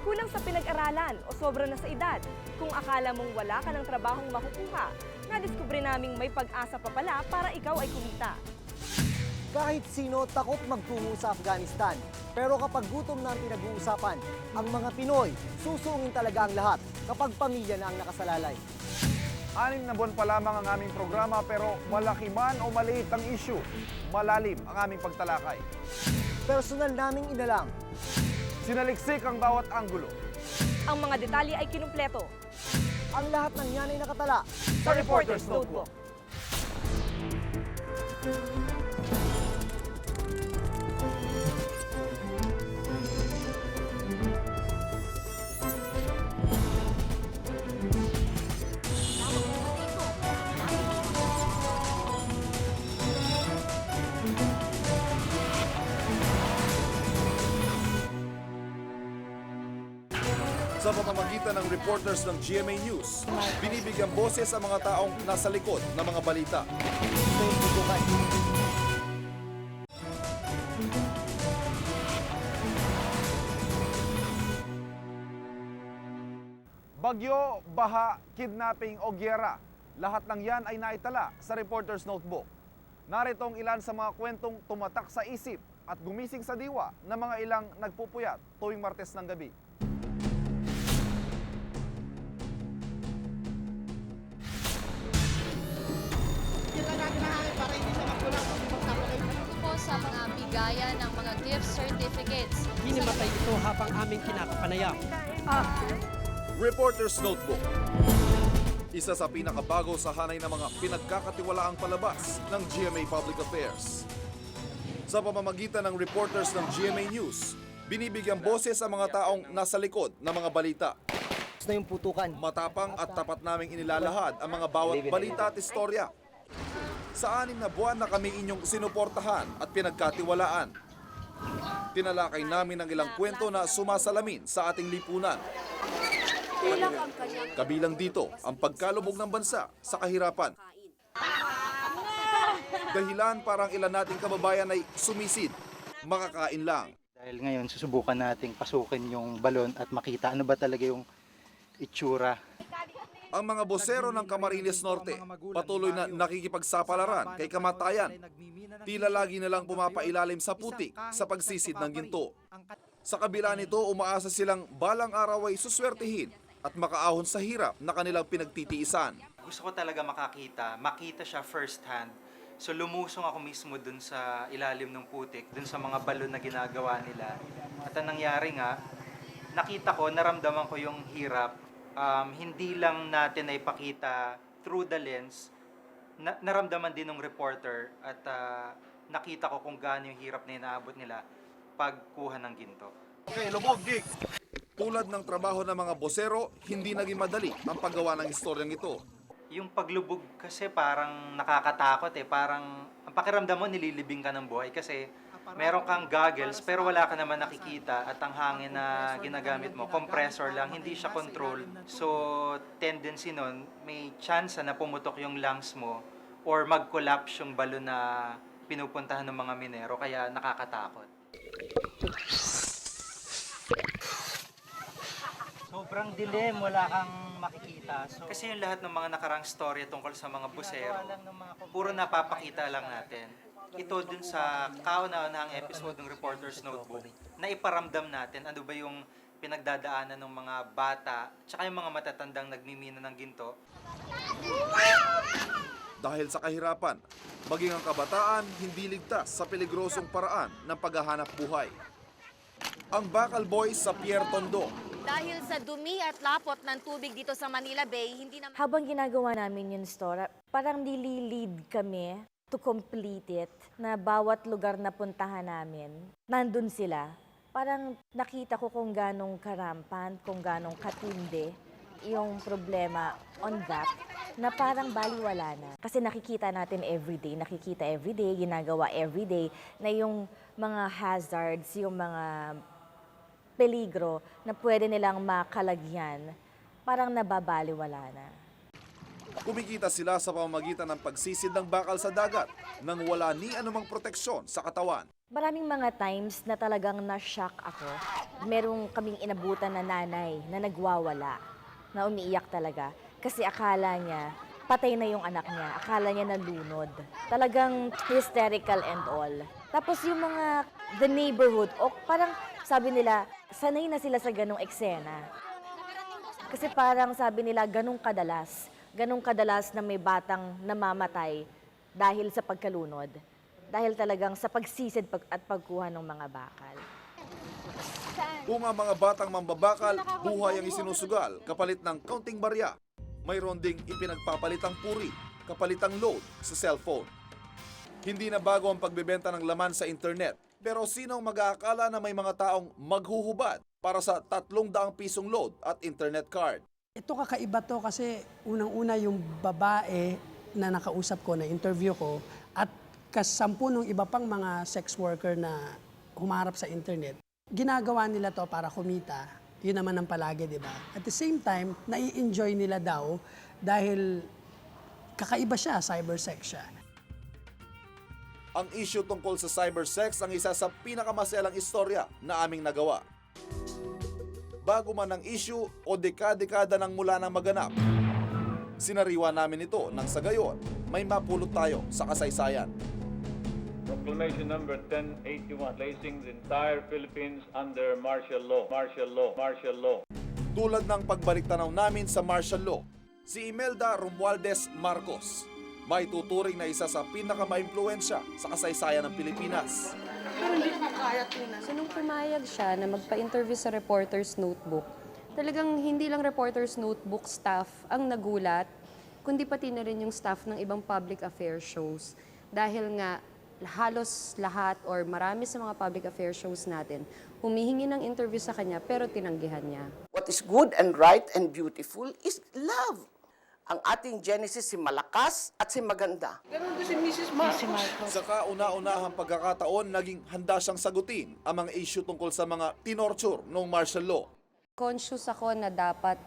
Kulang sa pinag-aralan o sobra na sa edad. Kung akala mong wala ka ng trabahong makukuha, nadiskubre naming may pag-asa pa pala para ikaw ay kumita. Kahit sino takot magtungo sa Afghanistan. Pero kapag gutom na ang pinag-uusapan, ang mga Pinoy, susungin talaga ang lahat kapag pamilya na ang nakasalalay. 6 na buwan pa lamang ang aming programa pero malaki man o maliit ang issue, malalim ang aming pagtalakay. Personal naming inalang. Sinaliksik ang bawat anggulo. Ang mga detalye ay kinumpleto. Ang lahat ng yan ay nakatala Sa Reporter's Notebook. Sa pamamagitan ng reporters ng GMA News, binibigyang boses ang mga taong nasa likod ng mga balita. Ito yung tutukan. Bagyo, baha, kidnapping o gyera, lahat ng yan ay naitala sa Reporter's Notebook. Narito ang ilan sa mga kwentong tumatak sa isip at gumising sa diwa ng mga ilang nagpupuyat tuwing Martes ng gabi. Po sa mga bigayan ng mga gift certificates. Hinimatay ito habang aming kinakapanayam. Reporter's Notebook. Isa sa pinakabago sa hanay ng mga pinagkakatiwalaang palabas ng GMA Public Affairs. Sa pamamagitan ng reporters ng GMA News, binibigyang boses ang mga taong nasa likod ng mga balita. Ito na yung putukan. Matapang at tapat naming inilalahad ang mga bawat balita at istorya. Sa 6 na buwan na kami inyong sinuportahan at pinagkatiwalaan. Tinalakay namin ang ilang kwento na sumasalamin sa ating lipunan. Kabilang dito ang pagkalubog ng bansa sa kahirapan. Dahilan parang ilan nating kababayan ay sumisid, makakain lang. Dahil ngayon susubukan nating pasukin yung balon at makita ano ba talaga yung itsura. Ang mga bosero ng Camarines Norte patuloy na nakikipagsapalaran kay kamatayan. Tila lagi nilang pumapailalim sa putik sa pagsisid ng ginto. Sa kabila nito, umaasa silang balang araw ay suswertihin at makaahon sa hirap na kanilang pinagtitiisan. Gusto ko talaga makita siya first hand. So lumusong ako mismo dun sa ilalim ng putik, dun sa mga balon na ginagawa nila. At ang nangyari nga, nakita ko, naramdaman ko yung hirap. Hindi lang natin ay pakita through the lens, naramdaman din ng reporter at nakita ko kung gaano yung hirap na inaabot nila pagkuha ng ginto. Okay, lubog, Dick! Tulad ng trabaho ng mga bosero, hindi naging madali ang paggawa ng istoryang ito. Yung paglubog kasi parang nakakatakot parang ang pakiramdam mo nililibing ka ng buhay kasi meron kang goggles pero wala ka naman nakikita at ang hangin na ginagamit mo, compressor lang, hindi siya control. So, tendency nun, may chance na pumutok yung lungs mo or mag-collapse yung balon na pinupuntahan ng mga minero kaya nakakatakot. Sobrang dilim, wala kang makikita. So, kasi yung lahat ng mga nakarang storya tungkol sa mga busero, puro napapakita lang natin. Ito dun sa kauna-unahang episode ng Reporter's Notebook, na iparamdam natin ano ba yung pinagdadaanan ng mga bata tsaka yung mga matatandang nagmimina ng ginto. Dahil sa kahirapan, maging ang kabataan hindi ligtas sa peligrosong paraan ng paghahanap buhay. Ang Bakal Boys sa Pierre Tondo. Dahil sa dumi at lapot ng tubig dito sa Manila Bay, hindi naman... Habang ginagawa namin yung store, parang nililid kami to complete it, na bawat lugar na puntahan namin, nandun sila. Parang nakita ko kung ganong karampan, kung ganong katindi yung problema on that, na parang baliwala na. Kasi nakikita natin everyday, ginagawa everyday, na yung mga hazards, yung mga peligro na pwede nilang makalagyan, parang nababaliwala na. Kumikita sila sa pamamagitan ng pagsisid ng bakal sa dagat nang wala ni anumang proteksyon sa katawan. Maraming mga times na talagang na-shock ako. Merong kaming inabutan na nanay na nagwawala, na umiiyak talaga. Kasi akala niya, patay na yung anak niya. Akala niya nalunod. Talagang hysterical and all. Tapos yung mga, the neighborhood, o parang sabi nila, sanay na sila sa ganong eksena. Kasi parang sabi nila, ganong kadalas na may batang namamatay dahil sa pagkalunod. Dahil talagang sa pagsisid at pagkuha ng mga bakal. Kung ang mga batang mambabakal, buhay ang isinusugal kapalit ng kaunting barya. Mayroon ding ipinagpapalitang puri, kapalitang load sa cellphone. Hindi na bago ang pagbebenta ng laman sa internet. Pero sino ang mag-aakala na may mga taong maghuhubad para sa 300 pisong load at internet card? Ito kakaiba to kasi unang-una yung babae na nakausap ko, na interview ko, at kasampu ng iba pang mga sex worker na humarap sa internet. Ginagawa nila to para kumita. Yun naman ang palagi, di ba? At the same time, nai-enjoy nila daw dahil kakaiba siya, cybersex siya. Ang issue tungkol sa cybersex ang isa sa pinakamaselang istorya na aming nagawa. Bago man ang issue o dekada-dekada nang mula nang maganap, sinariwa namin ito nang sa gayon may mapulot tayo sa kasaysayan. Proclamation number 1081, placing the entire Philippines under martial law. Martial law. Martial law. Tulad ng pagbalik-tanaw namin sa martial law, si Imelda Romualdez Marcos, may tuturing na isa sa pinakamaimpluwensya sa kasaysayan ng Pilipinas. So nung pumayag siya na magpa-interview sa Reporter's Notebook, talagang hindi lang Reporter's Notebook staff ang nagulat, kundi pati na rin yung staff ng ibang public affairs shows. Dahil nga halos lahat or marami sa mga public affairs shows natin, humihingi ng interview sa kanya pero tinanggihan niya. What is good and right and beautiful is love. Ang ating Genesis si malakas at si maganda. Ganun din si Mrs. Marcos. Sa kauna-unahang pagkakataon, naging handa siyang sagutin ang mga issue tungkol sa mga tinorture noong martial law. Conscious ako na dapat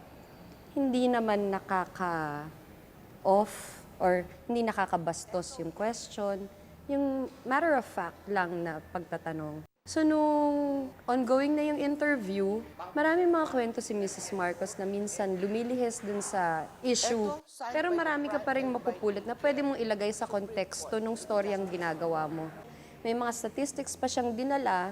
hindi naman nakaka-off or hindi nakakabastos yung question, yung matter of fact lang na pagtatanong. So nung ongoing na yung interview, maraming mga kwento si Mrs. Marcos na minsan lumilihis dun sa issue. Pero marami ka pa rin mapupulot na pwede mong ilagay sa konteksto nung storyang ginagawa mo. May mga statistics pa siyang dinala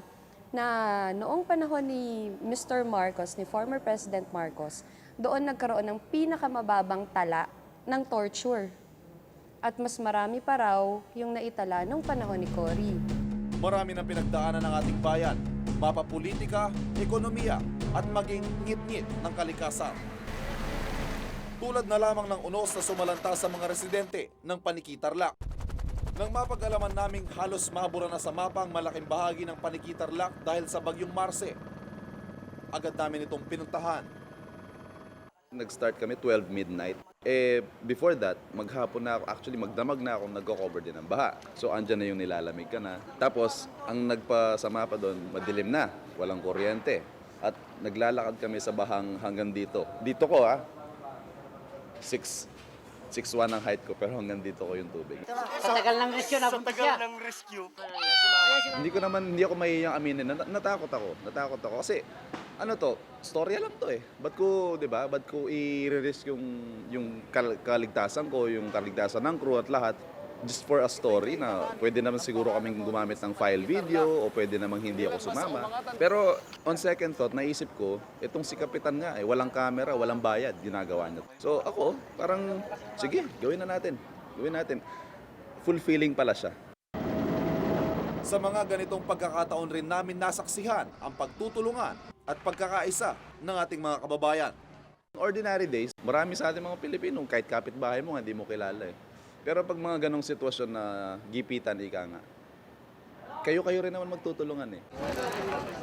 na noong panahon ni Mr. Marcos, ni former President Marcos, doon nagkaroon ng pinakamababang tala ng torture. At mas marami pa raw yung naitala nung panahon ni Cory. Marami ng pinagdaanan ng ating bayan, mapapolitika, ekonomiya, at maging ngit-ngit ng kalikasan. Tulad na lamang ng unos na sumalanta sa mga residente ng Paniki-Tarlac. Nang mapag-alaman naming halos mabura na sa mapa ang malaking bahagi ng Paniki-Tarlac dahil sa bagyong Marce, agad namin itong pinuntahan. Nag-start kami 12 midnight. Before that, maghapon na ako, actually magdamag na ako, nagko-cover din ng baha. So, andyan na yung nilalamig ka na. Tapos, ang nagpasama pa doon, madilim na, walang kuryente. At naglalakad kami sa bahang hanggang dito. Dito ko 6'1 ang height ko, pero hanggang dito ko yung tubig. Sa tagal ng rescue na punta siya. Sa tagal ng rescue. Hindi ako mahihiyang aminin. Natakot ako. Kasi, storya lang to eh. Ba't ko, di ba? Ba't ko i-risk yung kaligtasan ko, yung kaligtasan ng crew at lahat, just for a story na pwede naman siguro kaming gumamit ng file video o pwede namang hindi ako sumama. Pero on second thought, naisip ko, itong si Kapitan nga walang camera, walang bayad, ginagawa niya. So ako, parang, sige, gawin natin. Fulfilling pala siya. Sa mga ganitong pagkakataon rin namin nasaksihan ang pagtutulungan at pagkakaisa ng ating mga kababayan. Ordinary days, marami sa ating mga Pilipino, kahit kapitbahay mo, hindi mo kilala eh. Pero pag mga ganong sitwasyon na gipitan, ika nga, kayo-kayo rin naman magtutulungan eh.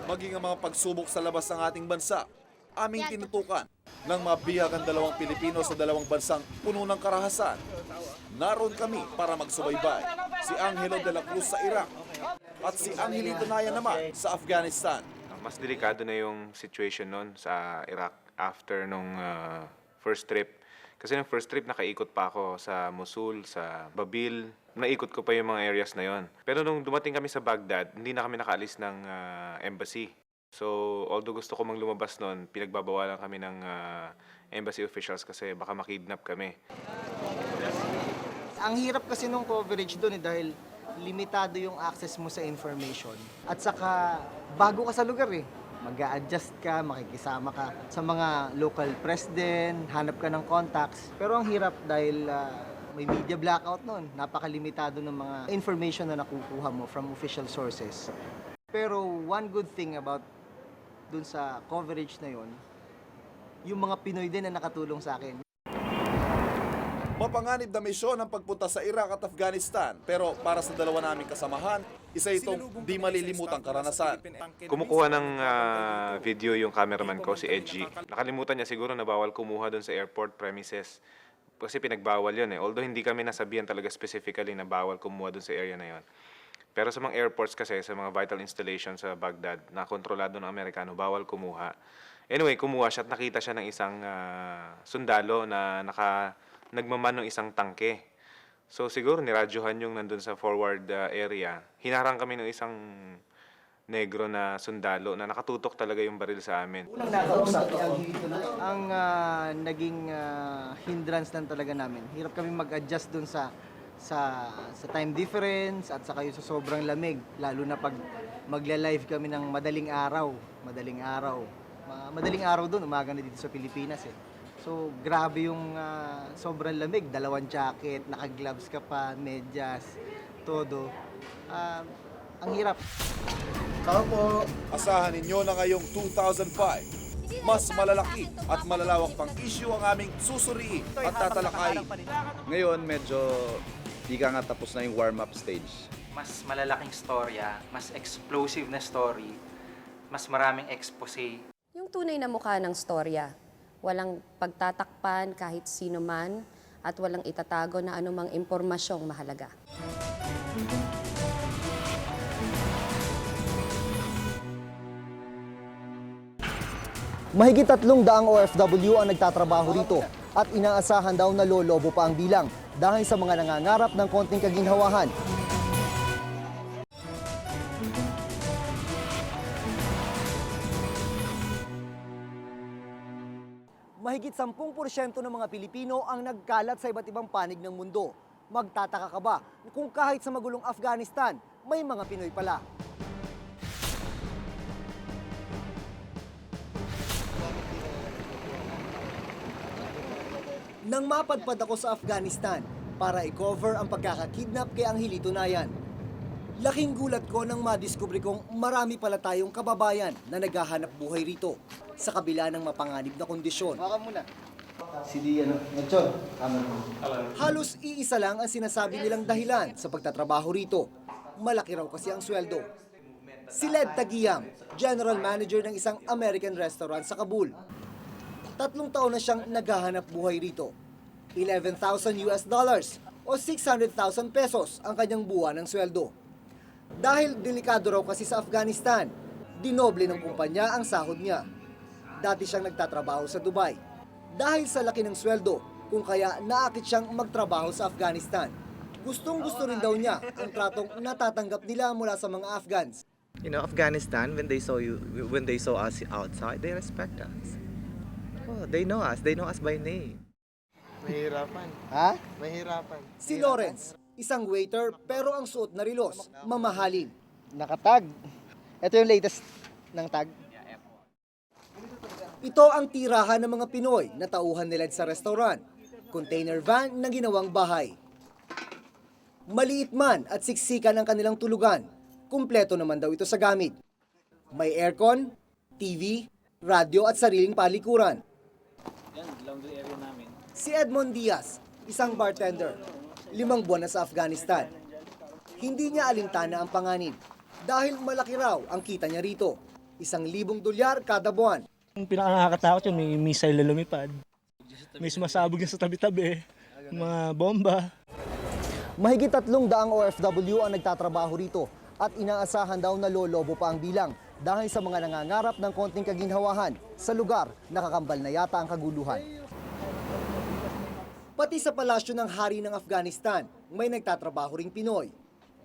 Maging ang mga pagsubok sa labas ng ating bansa, aming tinutukan ng mabiyagang dalawang Pilipino sa dalawang bansang puno ng karahasan. Naroon kami para magsubaybay. Si Angelo de la Cruz sa Iraq at si Angelito Naya naman sa Afghanistan. Mas delikado na yung situation noon sa Iraq after nung first trip. Kasi yung first trip, nakaikot pa ako sa Mosul, sa Babil. Naikot ko pa yung mga areas na yon. Pero nung dumating kami sa Baghdad, hindi na kami nakaalis ng embassy. So, although gusto ko mang lumabas noon, pinagbabawalan kami ng embassy officials kasi baka makidnap kami. Ang hirap kasi nung coverage doon dahil limitado yung access mo sa information. At saka, bago ka sa lugar mag-a-adjust ka, makikisama ka sa mga local press din, hanap ka ng contacts. Pero ang hirap dahil may media blackout noon. Napakalimitado ng mga information na nakukuha mo from official sources. Pero one good thing about dun sa coverage na yon, yung mga Pinoy din na nakatulong sa akin. Mapanganib na misyon ang pagpunta sa Iraq at Afghanistan, pero para sa dalawa naming kasamahan, isa itong di malilimutang karanasan. Kumukuha ng video yung cameraman ko, si Edgy. Nakalimutan niya siguro na bawal kumuha doon sa airport premises. Kasi pinagbawal yun Although hindi kami nasabihan talaga specifically na bawal kumuha doon sa area na yun. Pero sa mga airports kasi, sa mga vital installations sa Baghdad, na kontrolado ng Amerikano, bawal kumuha. Anyway, kumuha siya at nakita siya ng isang sundalo na nagmaman ng isang tangke. So siguro niradyohan yung nandun sa forward area. Hinarang kami ng isang negro na sundalo na nakatutok talaga yung baril sa amin. Unang nakausap, ang naging hindrance lang talaga namin. Hirap kami mag-adjust dun sa time difference at saka yung sa sobrang lamig. Lalo na pag magla-live kami ng madaling araw. Madaling araw dun, umaga na dito sa Pilipinas So, grabe yung sobrang lamig. 2 jacket, naka-gloves ka pa, medyas, todo. Ang hirap. Tao po. Asahan ninyo na ngayong 2005. Mas malalaki at malalawak pang issue ang aming susuriin at tatalakayin. Ngayon, medyo di ka nga tapos na yung warm-up stage. Mas malalaking storya, mas explosive na story, mas maraming expose. Yung tunay na mukha ng storya. Walang pagtatakpan kahit sino man at walang itatago na anumang impormasyong mahalaga. Mahigit 300 OFW ang nagtatrabaho rito at inaasahan daw na lolobo pa ang bilang dahil sa mga nangangarap ng konting kaginhawahan. Mahigit 10% ng mga Pilipino ang nagkalat sa iba't ibang panig ng mundo. Magtataka ka ba kung kahit sa magulong Afghanistan, may mga Pinoy pala? Nang mapadpad ako sa Afghanistan para i-cover ang pagkakakidnap kay Angelito Nayan, laking gulat ko nang madiskubre kong marami pala tayong kababayan na naghahanap buhay rito sa kabila ng mapanganib na kondisyon. Halos iisa lang ang sinasabi nilang dahilan sa pagtatrabaho rito. Malaki raw kasi ang sweldo. Si Led Tagiyam, General Manager ng isang American restaurant sa Kabul. 3 taon na siyang naghahanap buhay rito. $11,000 o 600,000 pesos ang kanyang buwan ng sweldo. Dahil delikado raw kasi sa Afghanistan, dinoble ng kumpanya ang sahod niya. Dati siyang nagtatrabaho sa Dubai. Dahil sa laki ng sweldo, kung kaya naakit siyang magtrabaho sa Afghanistan. Gustong-gusto rin daw niya ang tratong natatanggap nila mula sa mga Afghans. You know, Afghanistan, when they saw us outside, they respect us. Oh, they know us by name. Mahirapan. Ha? Mahirapan. Si Lawrence, isang waiter pero ang suot na rilos, mamahalin. Nakatag. Ito yung latest ng tag. Ito ang tirahan ng mga Pinoy na tauhan nila sa restaurant. Container van na ginawang bahay. Maliit man at siksikan ang kanilang tulugan, kumpleto naman daw ito sa gamit. May aircon, TV, radyo at sariling palikuran. Yan, laundry area namin. Si Edmond Diaz, isang bartender, 5 buwan na sa Afghanistan. Hindi niya alintana ang panganib dahil malaki raw ang kita niya rito. $1,000 kada buwan. Ang pinakakakatakot yun, may missile na lumipad. May sumasabog na sa tabi-tabi, mga bomba. Mahigit 300 OFW ang nagtatrabaho rito at inaasahan daw na lolobo pa ang bilang dahil sa mga nangangarap ng konting kaginhawahan sa lugar na kakambal na yata ang kaguluhan. Pati sa palasyo ng hari ng Afghanistan, may nagtatrabaho ring Pinoy.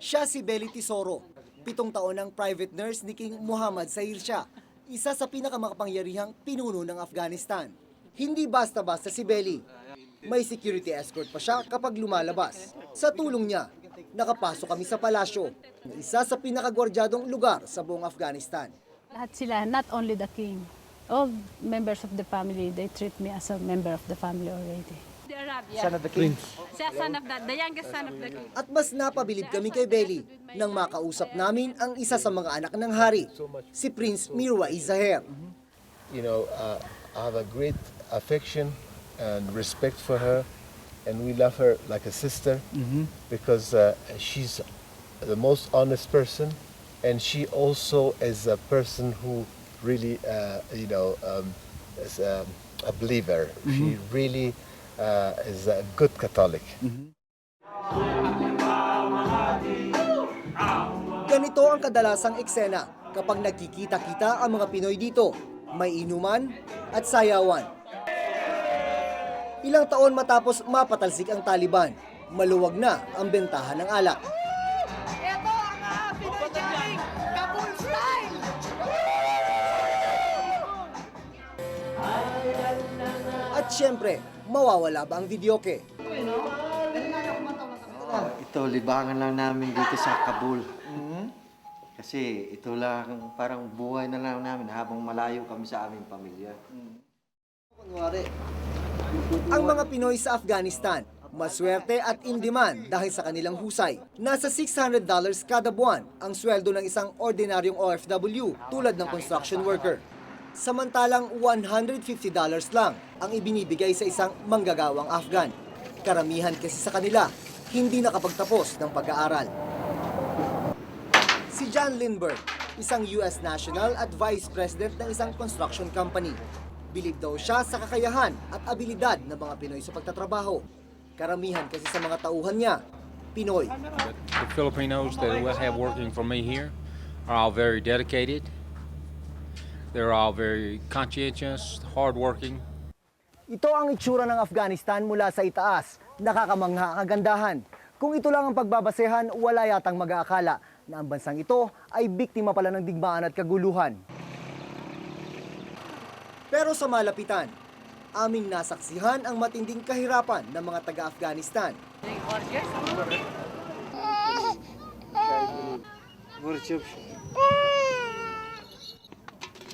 Siya si Belly Tesoro, 7 taon ng private nurse ni King Muhammad Zahir Shah, isa sa pinakamakapangyarihang pinuno ng Afghanistan. Hindi basta-basta si Belly. May security escort pa siya kapag lumalabas. Sa tulong niya, nakapasok kami sa palasyo, isa sa pinakagwardyadong lugar sa buong Afghanistan. Lahat sila, not only the king. All members of the family, they treat me as a member of the family already. Son of the king. The youngest son of the king. At mas napabilib kami kay Belly nang makausap namin ang isa sa mga anak ng hari, si Prince Mirwais Zahir. You know, I have a great affection and respect for her, and we love her like a sister because she's the most honest person, and she also is a person who really, is a believer. She really is a good Catholic. Ganito ang kadalasang eksena kapag nagkikita-kita ang mga Pinoy dito. May inuman at sayawan. Ilang taon matapos mapatalsik ang Taliban, maluwag na ang bentahan ng alak. Ito ang Pinoy Jamming Kabul Style! At syempre, mawawala ba ang videoke? Ito, libangan lang namin dito sa Kabul. Kasi ito lang, parang buhay na lang namin habang malayo kami sa aming pamilya. Ang mga Pinoy sa Afghanistan, maswerte at in demand dahil sa kanilang husay. Nasa $600 kada buwan ang sweldo ng isang ordinaryong OFW tulad ng construction worker. Samantalang $150 lang ang ibinibigay sa isang manggagawang Afghan. Karamihan kasi sa kanila, hindi nakapagtapos ng pag-aaral. Si John Lindbergh, isang US national at vice president ng isang construction company. Bilib daw siya sa kakayahan at abilidad ng mga Pinoy sa pagtatrabaho. Karamihan kasi sa mga tauhan niya, Pinoy. The Filipinos that we have working for me here are all very dedicated. They're all very conscientious, hardworking. Ito ang itsura ng Afghanistan mula sa itaas. Nakakamangha kagandahan. Kung ito lang ang pagbabasehan, wala yatang mag-aakala na ang bansang ito ay biktima pala ng digmaan at kaguluhan. Pero sa malapitan, aming nasaksihan ang matinding kahirapan ng mga taga-Afghanistan.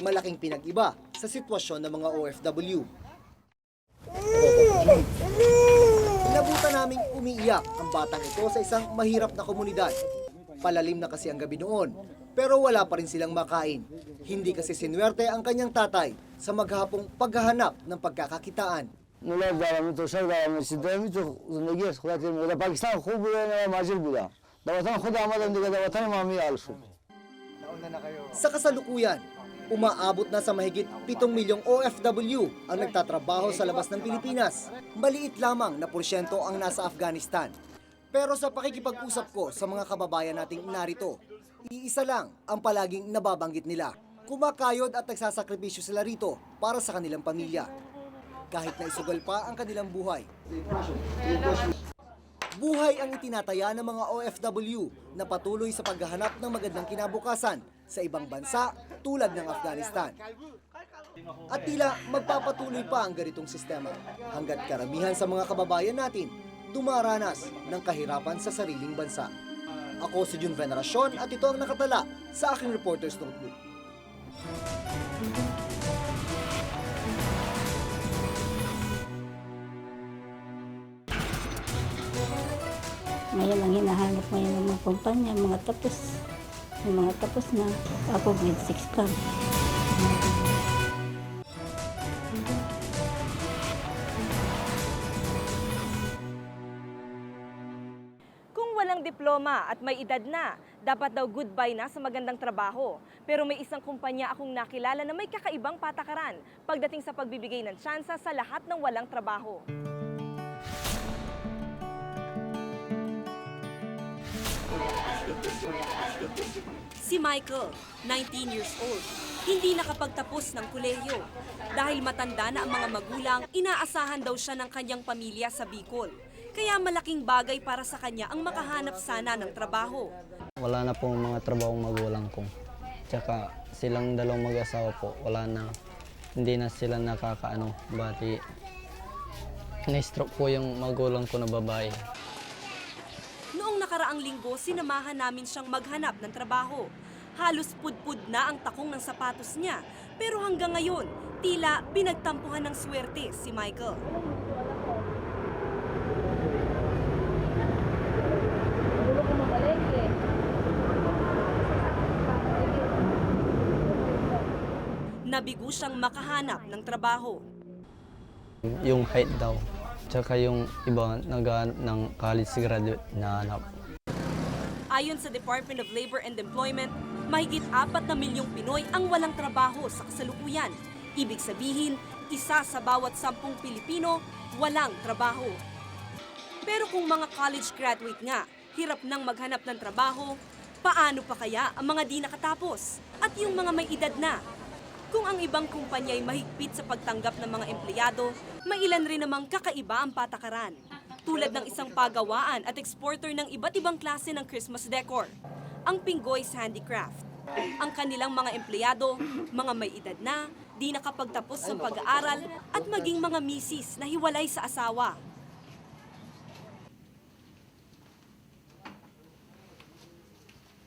Malaking pinag-iba sa sitwasyon ng mga OFW. Inabutan naming umiiyak ang batang ito sa isang mahirap na komunidad. Palalim na kasi ang gabi noon, pero wala pa rin silang makain. Hindi kasi sinuwerte ang kanyang tatay sa maghapong paghahanap ng pagkakakitaan. Sa kasalukuyan, umaabot na sa mahigit 7 milyong OFW ang nagtatrabaho sa labas ng Pilipinas. Maliit lamang na porsyento ang nasa Afghanistan. Pero sa pakikipag-usap ko sa mga kababayan nating narito, iisa lang ang palaging nababanggit nila. Kumakayod at nagsasakripisyo sila rito para sa kanilang pamilya. Kahit na isugal pa ang kanilang buhay. Buhay ang itinataya ng mga OFW na patuloy sa paghahanap ng magandang kinabukasan sa ibang bansa tulad ng Afghanistan. At tila magpapatuloy pa ang ganitong sistema hanggat karamihan sa mga kababayan natin dumaranas ng kahirapan sa sariling bansa. Ako si Jun Veneracion at ito ang nakatala sa aking Reporter's Notebook. Ngayon ang hinahanap ngayon ng mga kumpanya, mga tapos. Yung mga tapos na, ako grade 6 pa. Kung walang diploma at may edad na, dapat daw goodbye na sa magandang trabaho. Pero may isang kumpanya akong nakilala na may kakaibang patakaran pagdating sa pagbibigay ng tsansa sa lahat ng walang trabaho. Si Michael, 19 years old. hindi nakapagtapos ng kolehiyo. Dahil matanda na ang mga magulang, inaasahan daw siya ng kanyang pamilya sa Bicol. Kaya malaking bagay para sa kanya ang makahanap sana ng trabaho. Wala na pong mga trabahong magulang ko. Tsaka silang dalawang mag-asawa po, wala na. Hindi na sila nakakaano, bati na-stroke po yung magulang ko na babae. Noong nakaraang linggo, sinamahan namin siyang maghanap ng trabaho. Halos pudpud na ang takong ng sapatos niya. Pero hanggang ngayon, tila pinagtampuhan ng swerte si Michael. Nabigo siyang makahanap ng trabaho. Yung height daw, tsaka yung iba naghahanap ng college graduate na hanap. Ayon sa Department of Labor and Employment, mahigit 4 na milyong Pinoy ang walang trabaho sa kasalukuyan. Ibig sabihin, 1 sa bawat 10 Pilipino walang trabaho. Pero kung mga college graduate nga, hirap nang maghanap ng trabaho, paano pa kaya ang mga di nakatapos at yung mga may edad na? Kung ang ibang kumpanya ay mahigpit sa pagtanggap ng mga empleyado, may ilan rin namang kakaiba ang patakaran. Tulad ng isang pagawaan at exporter ng iba't ibang klase ng Christmas decor, ang Pinggoy's Handicraft. Ang kanilang mga empleyado, mga may edad na, di nakapagtapos ng pag-aaral at maging mga misis na hiwalay sa asawa.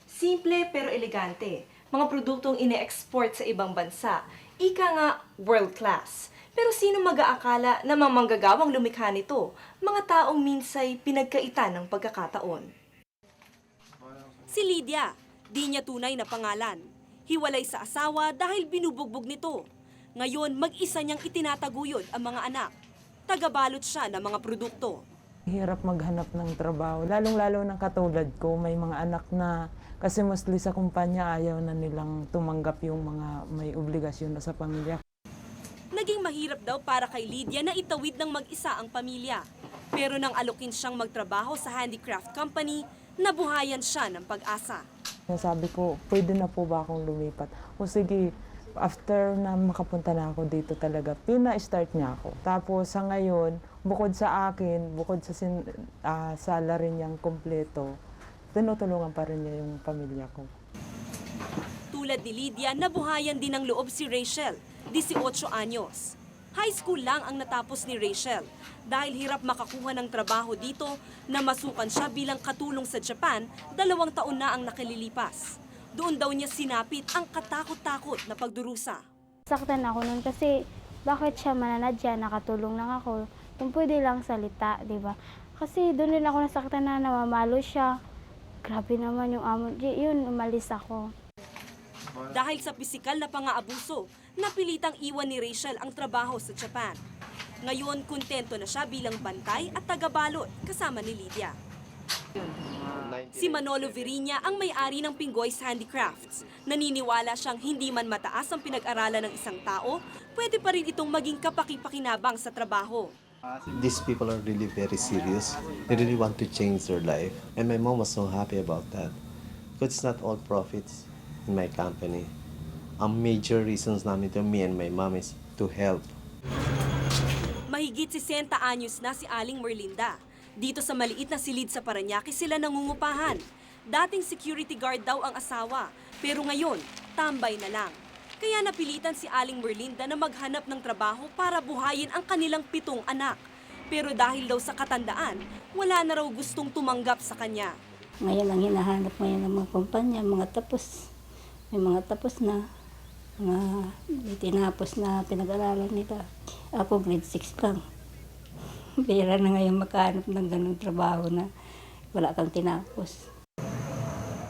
Simple pero elegante. Mga produktong ine-export sa ibang bansa. Ika nga, world class. Pero sino mag-aakala na manggagawang lumikha nito? Mga taong minsay pinagkaitan ng pagkakataon. Si Lydia, di niya tunay na pangalan. Hiwalay sa asawa dahil binubugbog nito. Ngayon, mag-isa niyang itinataguyod ang mga anak. Tagabalot siya ng mga produkto. Hirap maghanap ng trabaho, lalong-lalo ng katulad ko, may mga anak na kasi mostly sa kumpanya ayaw na nilang tumanggap yung mga may obligasyon na sa pamilya. Naging mahirap daw para kay Lydia na itawid ng mag-isa ang pamilya. Pero nang alukin siyang magtrabaho sa handicraft company, nabuhayan siya ng pag-asa. Sabi ko, pwede na po ba akong lumipat? O sige, after na makapunta na ako dito talaga, pina-start niya ako. Tapos sa ngayon, bukod sa akin, bukod sa salary niyang kompleto, tinutulungan pa rin niya yung pamilya ko. Tulad ni Lydia, nabuhayan din ng loob si Rachel, 18 anyos. High school lang ang natapos ni Rachel. Dahil hirap makakuha ng trabaho dito, namasukan siya bilang katulong sa Japan, 2 taon na ang nakalilipas. Doon daw niya sinapit ang katakot-takot na pagdurusa. Saktan ako nun kasi bakit siya mananadya, nakatulong lang ako. Kung pwede lang salita, di ba? Kasi doon din ako nasaktan na namamalo siya. Grabe naman yung amo. Yun, umalis ako. Dahil sa pisikal na pang-aabuso, napilitang iwan ni Rachel ang trabaho sa Japan. Ngayon, kontento na siya bilang bantay at tagabalot kasama ni Lydia. Si Manolo Virinia ang may-ari ng Pinggoy's Handicrafts. Naniniwala siyang hindi man mataas ang pinag-aralan ng isang tao, pwede pa rin itong maging kapaki-pakinabang sa trabaho. These people are really very serious. They really want to change their life. And my mom was so happy about that. Because it's not all profits in my company. Ang major reasons namin to me and my mom is to help. Mahigit 60 anyos na si Aling Merlinda. Dito sa maliit na silid sa Parañaque sila nangungupahan. Dating security guard daw ang asawa, pero ngayon, tambay na lang. Kaya napilitan si Aling Merlinda na maghanap ng trabaho para buhayin ang kanilang 7 anak. Pero dahil daw sa katandaan, wala na raw gustong tumanggap sa kanya. Ngayon ang hinahanap ngayon ng mga kumpanya, mga tapos. May mga tapos na, mga tinapos na pinag-aralan nila. Ako grade 6 lang. Bira na ngayon makahanap ng ganung trabaho na wala kang tinapos.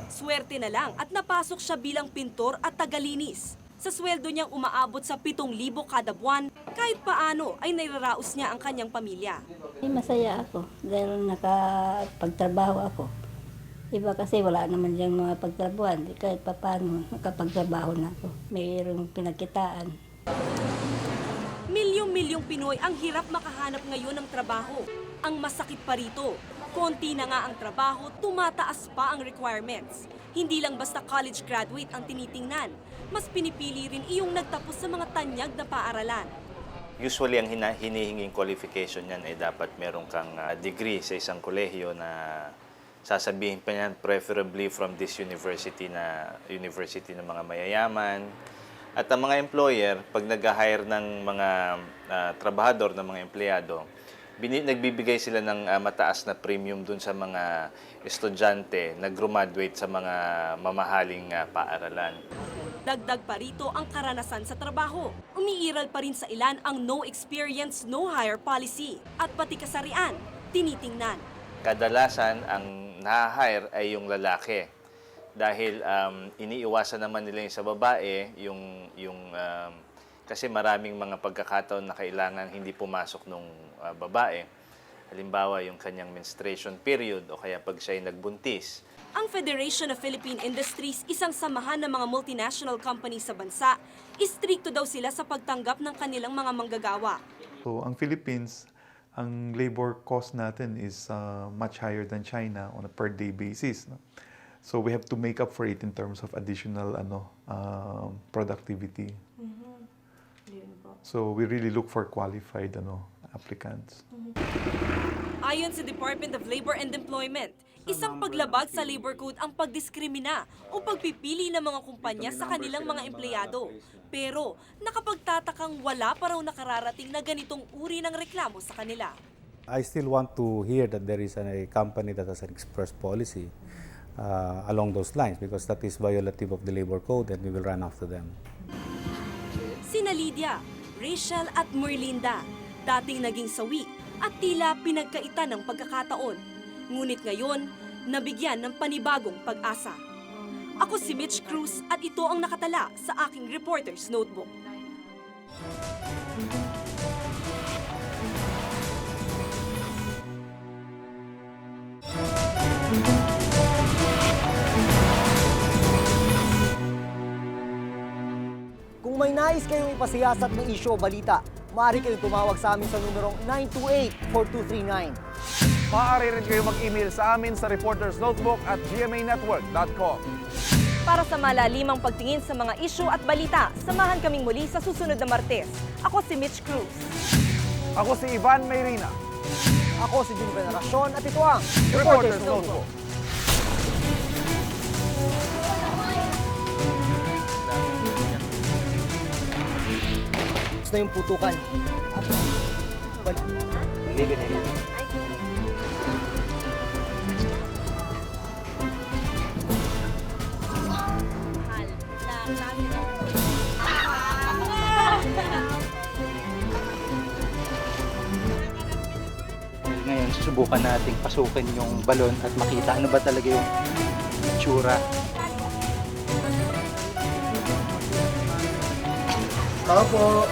Swerte na lang at napasok siya bilang pintor at tagalinis. Sa sweldo niyang umaabot sa 7,000 kada buwan, kahit paano ay nairaraos niya ang kanyang pamilya. Masaya ako dahil nakapagtrabaho ako. Iba kasi wala naman diyang mga pagtrabahoan. Kahit paano nakapagtrabaho na ako. Mayroong pinagkitaan. Milyong-milyong Pinoy ang hirap makahanap ngayon ng trabaho. Ang masakit pa rito, konti na nga ang trabaho, tumataas pa ang requirements. Hindi lang basta college graduate ang tinitingnan. mas pinipili rin iyong nagtapos sa mga tanyag na paaralan. Usually, ang hinihinging qualification niyan ay dapat meron kang degree sa isang kolehiyo na sasabihin pa niyan, preferably from this university ng mga mayayaman. At ang mga employer, pag nag-hire ng mga trabahador, ng mga empleyado, nagbibigay sila ng mataas na premium dun sa mga estudyante na graduate sa mga mamahaling paaralan. Dagdag pa rito ang karanasan sa trabaho. Umiiral pa rin sa ilan ang no experience, no hire policy at pati kasarian, tinitingnan. Kadalasan, ang na-hire ay yung lalaki. Dahil iniiwasan naman nila yung sa babae, kasi maraming mga pagkakataon na kailangan hindi pumasok nung babae. Halimbawa, yung kanyang menstruation period o kaya pag siya'y nagbuntis. Ang Federation of Philippine Industries, isang samahan ng mga multinational companies sa bansa, istrikto daw sila sa pagtanggap ng kanilang mga manggagawa. So, ang Philippines, ang labor cost natin is much higher than China on a per-day basis. No? So, we have to make up for it in terms of additional productivity. So, we really look for qualified applicants. Ayon sa Department of Labor and Employment, isang paglabag sa labor code ang pagdiskrimina o pagpipili ng mga kumpanya sa kanilang mga empleyado. Pero nakapagtatakang wala pa raw nakararating na ganitong uri ng reklamo sa kanila. I still want to hear that there is a company that has an express policy along those lines because that is violative of the labor code and we will run after them. Sina Lydia, Rachel at Merlinda, dating naging sawi at tila pinagkaitan ng pagkakataon. Ngunit ngayon, nabigyan ng panibagong pag-asa. Ako si Mitch Cruz at ito ang nakatala sa aking Reporter's Notebook. Kung may nais kayong ipasiyasat na isyu o balita, maaari kayong tumawag sa amin sa numerong 928-4239. Maaari rin kayo mag-email sa amin sa reportersnotebook@gmanetwork.com. Para sa malalimang pagtingin sa mga isyu at balita, samahan kaming muli sa susunod na Martes. Ako si Mitch Cruz. Ako si Ivan Mayrina. Ako si Jun Veneracion at ito ang Reporter's Notebook. Gusto na yung putukan. Ngayon, susubukan nating pasukin yung balon at makita ano ba talaga yung itsura. Tao po.